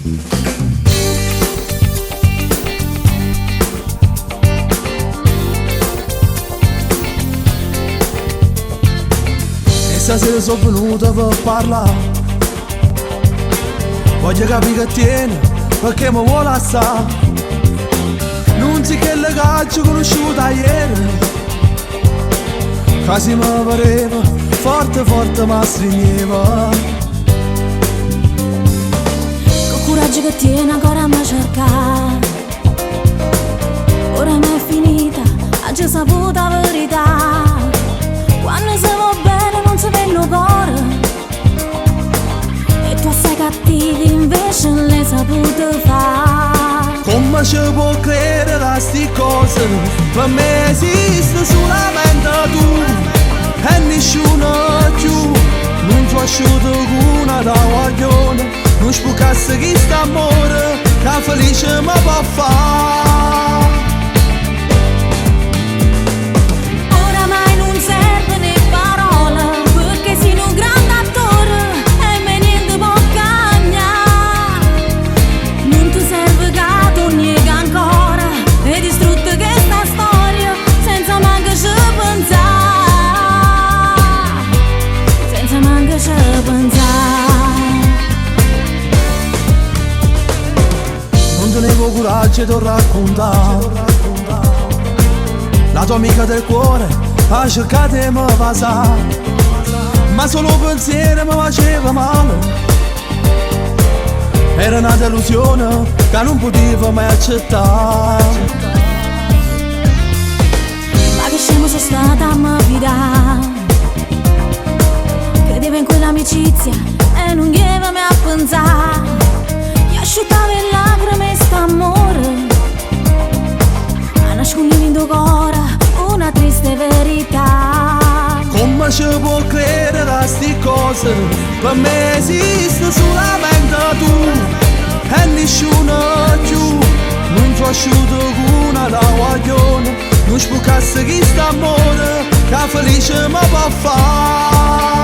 E stasera sono venuta per parlare, voglio capire che tiene, perché mi vuole assare. Non si che le caccio conosciuta ieri, quasi mi pareva, forte forte mi stringeva. Con coraggio che tiene ancora mi cerca, ora mi è finita, ha già saputo la verità. Quando si va bene non si vede il cuore, e tu sei cattivi invece le sapute fare. Come ci può credere a sti cose? Per me esiste solamente tu e nessuno più. Non ti asciutto con una da guaglione, non spucasse chi sta amore che felice mi può fare. Oramai non serve né parole, perché sei un grande attore e me niente può cambiare. Non ti serve che tu niega ancora, e distrutta che sta storia senza manco ci pensare, senza manco ci pensare. Non tenevo coraggio di raccontare, la tua amica del cuore ha cercato di mi passare, ma solo pensiero mi faceva male. Era una delusione che non potevo mai accettare. Ma che scemo sono stata a me fidare, credevo in quell'amicizia e non chiedeva me a pensare. Gli asciuttava le lacrime e st'amore, a nascondere in tuo cuore una triste verità. Come ci può credere a sti cose? Per me esiste solamente tu e nessuno più. Non ti asciutto con una da guaglione, non spucasse chi sta amore che felice mi può fare.